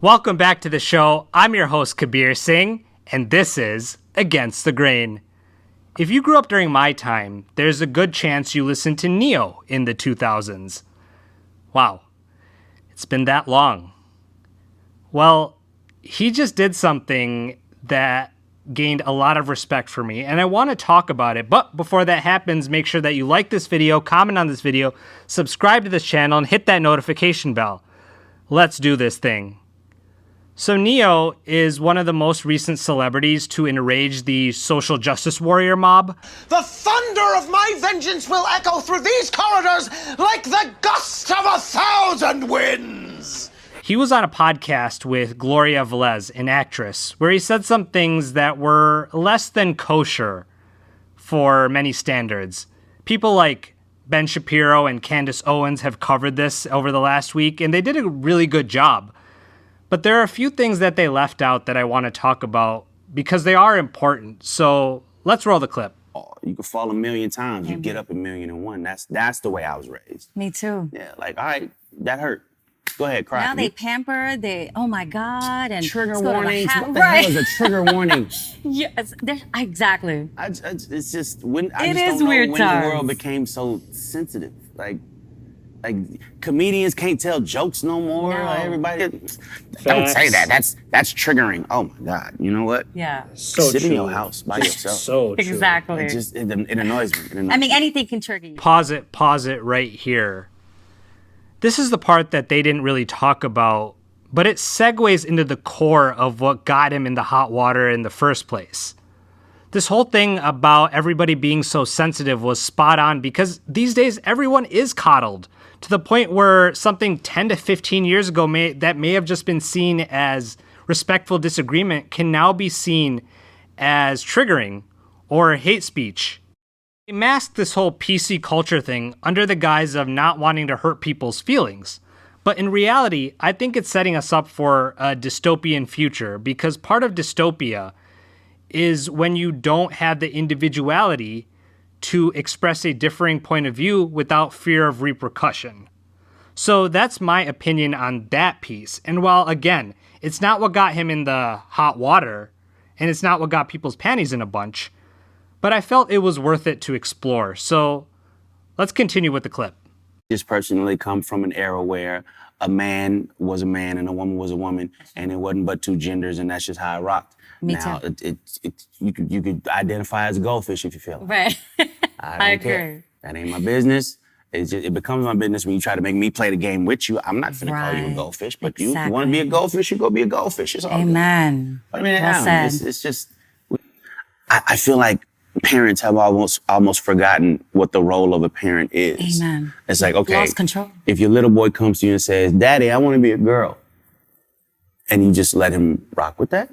Welcome back to the show. I'm your host, Kabir Singh, and this is Against the Grain. If you grew up during my time, there's a good chance you listened to Neo in the 2000s. Wow, it's been that long. Well, he just did something that gained a lot of respect for me, and I want to talk about it. But before that happens, make sure that you like this video, comment on this video, subscribe to this channel, and hit that notification bell. Let's do this thing. So Neo is one of the most recent celebrities to enrage the social justice warrior mob. The thunder of my vengeance will echo through these corridors like the gust of 1,000 winds. He was on a podcast with Gloria Velez, an actress, where he said some things that were less than kosher for many standards. People like Ben Shapiro and Candace Owens have covered this over the last week, and they did a really good job. But there are a few things that they left out that I want to talk about because they are important. So let's roll the clip. You can fall 1,000,000 times, you get up 1,000,001. That's the way I was raised. Me too. Yeah, like, all right, that hurt. Go ahead, cry. Now they pamper, oh my God, and Trigger warnings. What the right. hell is a trigger warning? Yes, exactly. It's just when I It just is don't know weird when times. the world became so sensitive. Like comedians can't tell jokes no more. No. Like, everybody, don't say that. That's triggering. Oh my God. You know what? Yeah. So Sit in true. your house by yourself. So true. Exactly. It annoys me. I mean, anything can trigger you. Pause it right here. This is the part that they didn't really talk about, but it segues into the core of what got him in the hot water in the first place. This whole thing about everybody being so sensitive was spot on because these days everyone is coddled to the point where something 10 to 15 years ago that may have just been seen as respectful disagreement can now be seen as triggering or hate speech. They mask this whole PC culture thing under the guise of not wanting to hurt people's feelings. But in reality, I think it's setting us up for a dystopian future because part of dystopia is when you don't have the individuality to express a differing point of view without fear of repercussion. So that's my opinion on that piece. And while, again, it's not what got him in the hot water, and it's not what got people's panties in a bunch, but I felt it was worth it to explore. So let's continue with the clip. Just personally come from an era where a man was a man and a woman was a woman, and it wasn't but two genders, and that's just how I rocked. Me now, too. You could identify as a goldfish if you feel it. Right. I don't care. That ain't my business. It becomes my business when you try to make me play the game with you. I'm not gonna call you a Right. goldfish, but Exactly. you want to be a goldfish, you go be a goldfish. It's all good. Amen. I mean, Well said. it's just. I feel like parents have almost forgotten what the role of a parent is. Amen. It's like, okay, Lost control. if your little boy comes to you and says, "Daddy, I want to be a girl," and you just let him rock with that,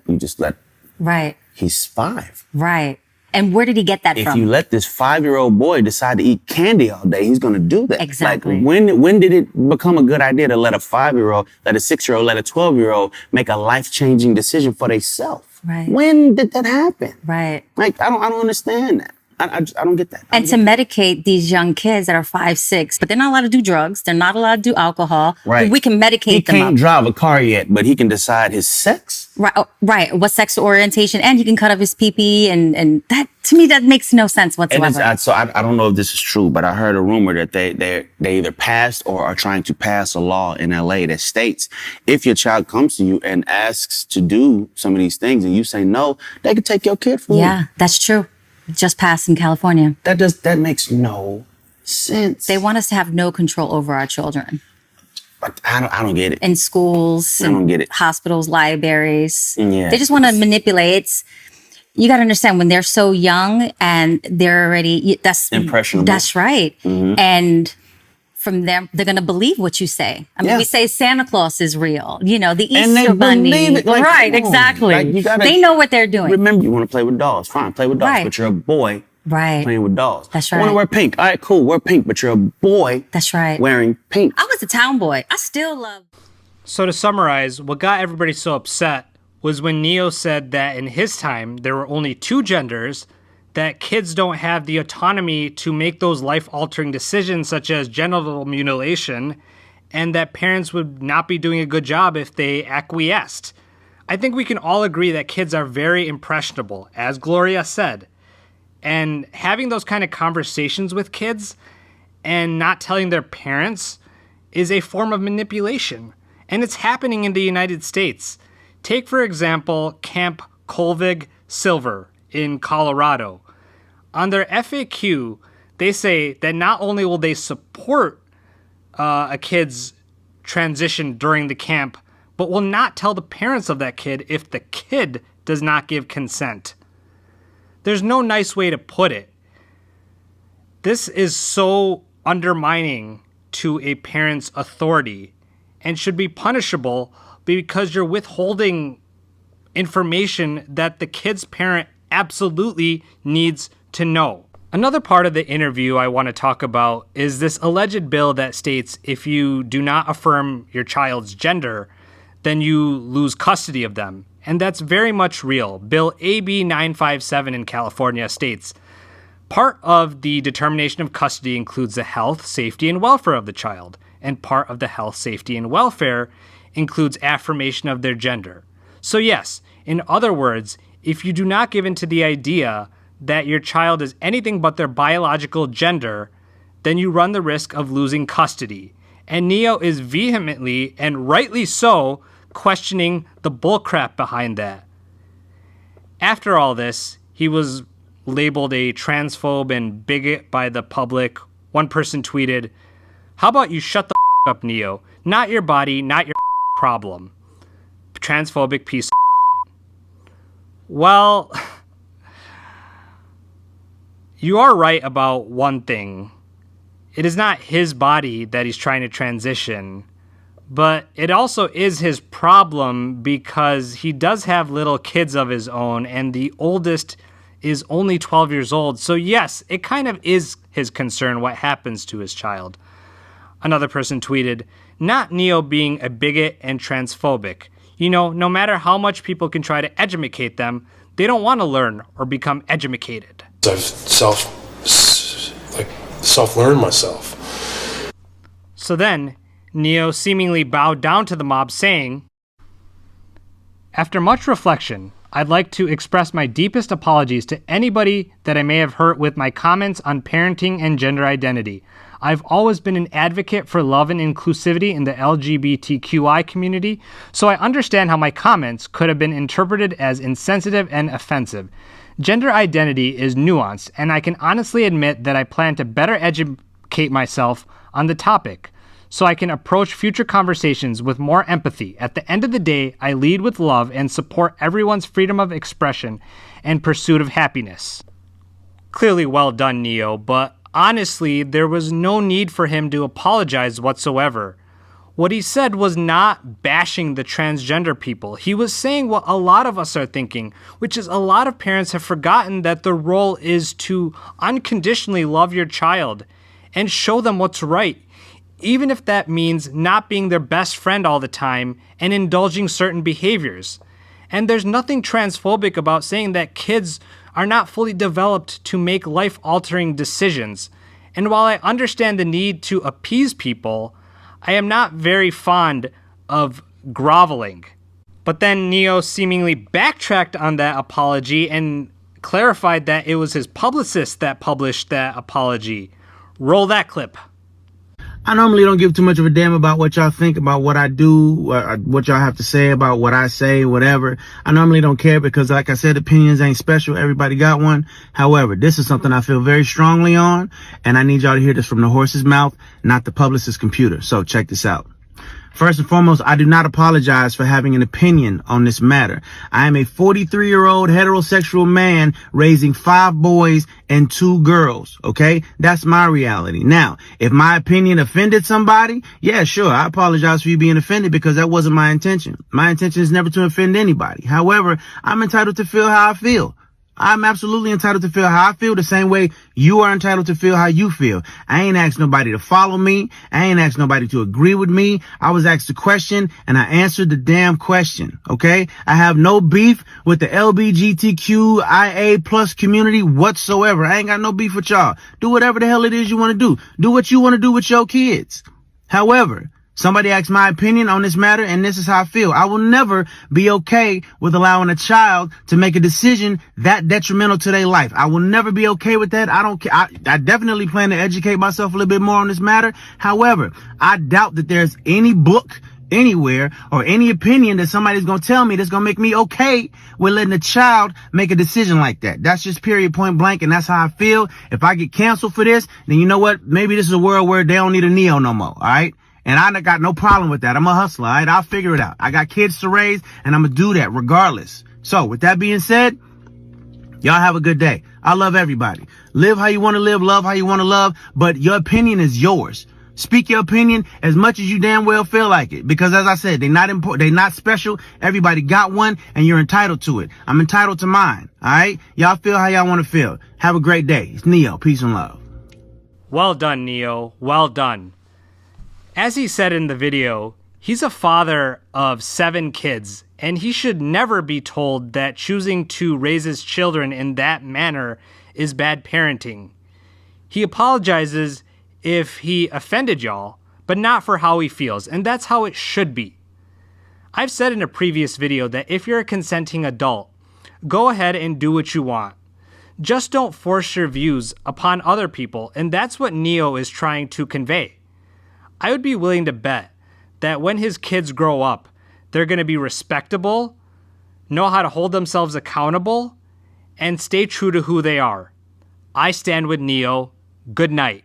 Right. he's 5. Right. And where did he get that If from? you let this 5-year-old boy decide to eat candy all day, he's gonna do that. Exactly. Like when did it become a good idea to let a 5-year-old, let a 6-year-old, let a 12-year-old make a life-changing decision for themselves? Right. When did that happen? Right. Like I don't understand that. I don't get that. And to medicate these young kids that are 5, 6, but they're not allowed to do drugs. They're not allowed to do alcohol. Right. We can medicate He them can't up. drive a car yet, but he can decide his sex. Right. Right. What sexual orientation, and he can cut off his pee-pee, and that, to me, that makes no sense And whatsoever. I don't know if this is true, but I heard a rumor that they either passed or are trying to pass a law in LA that states if your child comes to you and asks to do some of these things and you say no, they can take your kid from you. Yeah, that's true. Just passed in California. That makes no sense. They want us to have no control over our children But I don't get it. in schools, I don't get it. hospitals, libraries. Yeah. They just want to manipulate. You got to understand when they're so young and they're already, that's Impressionable. That's right. Mm-hmm. And from them, they're going to believe what you say. I mean, Yeah. we say Santa Claus is real, the And they Easter Bunny. believe it, like, right, come on. exactly. Like, you gotta- they know what they're doing. Remember, you want to play with dolls. Fine, play with dolls. Right. But you're a boy Right. playing with dolls. That's I want right. to wear pink. All right, cool. Wear pink. But you're a boy That's right. wearing pink. I was a town boy. I still love. So to summarize, what got everybody so upset was when Neo said that in his time there were only 2 genders, that kids don't have the autonomy to make those life-altering decisions such as genital mutilation, and that parents would not be doing a good job if they acquiesced. I think we can all agree that kids are very impressionable, as Gloria said. And having those kind of conversations with kids and not telling their parents is a form of manipulation. And it's happening in the United States. Take, for example, Camp Colvig Silver in Colorado. On their FAQ, they say that not only will they support a kid's transition during the camp, but will not tell the parents of that kid if the kid does not give consent. There's no nice way to put it. This is so undermining to a parent's authority and should be punishable because you're withholding information that the kid's parent absolutely needs to know. Another part of the interview I want to talk about is this alleged bill that states if you do not affirm your child's gender, then you lose custody of them. And that's very much real. Bill AB 957 in California states, part of the determination of custody includes the health, safety, and welfare of the child, and part of the health, safety, and welfare includes affirmation of their gender. So yes, in other words, if you do not give in to the idea that your child is anything but their biological gender, then you run the risk of losing custody. And Neo is vehemently, and rightly so, questioning the bullcrap behind that. After all this, he was labeled a transphobe and bigot by the public. One person tweeted, "How about you shut the up, Neo? Not your body, not your problem. Transphobic piece of." Well, you are right about one thing. It is not his body that he's trying to transition, but it also is his problem because he does have little kids of his own, and the oldest is only 12 years old. So yes, it kind of is his concern what happens to his child. Another person tweeted, "Not Neo being a bigot and transphobic. You know, no matter how much people can try to educate them, they don't want to learn or become educated." I've self-learned myself. So then, Neo seemingly bowed down to the mob, saying, "After much reflection, I'd like to express my deepest apologies to anybody that I may have hurt with my comments on parenting and gender identity. I've always been an advocate for love and inclusivity in the LGBTQI community, so I understand how my comments could have been interpreted as insensitive and offensive. Gender identity is nuanced, and I can honestly admit that I plan to better educate myself on the topic, so I can approach future conversations with more empathy. At the end of the day, I lead with love and support everyone's freedom of expression and pursuit of happiness." Clearly well done, Neo, but honestly, there was no need for him to apologize whatsoever. What he said was not bashing the transgender people. He was saying what a lot of us are thinking, which is a lot of parents have forgotten that the role is to unconditionally love your child and show them what's right, even if that means not being their best friend all the time and indulging certain behaviors. And there's nothing transphobic about saying that kids are not fully developed to make life-altering decisions. And while I understand the need to appease people, I am not very fond of groveling. But then Neo seemingly backtracked on that apology and clarified that it was his publicist that published that apology. Roll that clip. "I normally don't give too much of a damn about what y'all think about what I do, what y'all have to say about what I say, whatever. I normally don't care because, like I said, opinions ain't special. Everybody got one. However, this is something I feel very strongly on, and I need y'all to hear this from the horse's mouth, not the publicist's computer. So check this out. First and foremost, I do not apologize for having an opinion on this matter. I am a 43-year-old heterosexual man raising 5 boys and 2 girls, okay? That's my reality. Now, if my opinion offended somebody, yeah, sure, I apologize for you being offended because that wasn't my intention. My intention is never to offend anybody. However, I'm entitled to feel how I feel. I'm absolutely entitled to feel how I feel the same way you are entitled to feel how you feel. I ain't asked nobody to follow me. I ain't asked nobody to agree with me. I was asked a question and I answered the damn question. Okay. I have no beef with the LGBTQIA plus community whatsoever. I ain't got no beef with y'all. Do whatever the hell it is you want to do. Do what you want to do with your kids. However, Somebody asked my opinion on this matter, and this is how I feel. I will never be okay with allowing a child to make a decision that detrimental to their life. I will never be okay with that. I don't care. I definitely plan to educate myself a little bit more on this matter. However, I doubt that there's any book anywhere or any opinion that somebody's going to tell me that's going to make me okay with letting a child make a decision like that. That's just period, point blank, and that's how I feel. If I get canceled for this, then you know what? Maybe this is a world where they don't need a Neo no more, all right? And I got no problem with that. I'm a hustler, all right? I'll figure it out. I got kids to raise, and I'm going to do that regardless. So with that being said, y'all have a good day. I love everybody. Live how you want to live, love how you want to love, but your opinion is yours. Speak your opinion as much as you damn well feel like it. Because as I said, they're not important. They're not special. Everybody got one, and you're entitled to it. I'm entitled to mine, all right? Y'all feel how y'all want to feel. Have a great day. It's Neo. Peace and love. Well done, Neo. Well done. As he said in the video, he's a father of 7 kids, and he should never be told that choosing to raise his children in that manner is bad parenting. He apologizes if he offended y'all, but not for how he feels, and that's how it should be. I've said in a previous video that if you're a consenting adult, go ahead and do what you want. Just don't force your views upon other people, and that's what Neo is trying to convey. I would be willing to bet that when his kids grow up, they're going to be respectable, know how to hold themselves accountable, and stay true to who they are. I stand with Neo. Good night.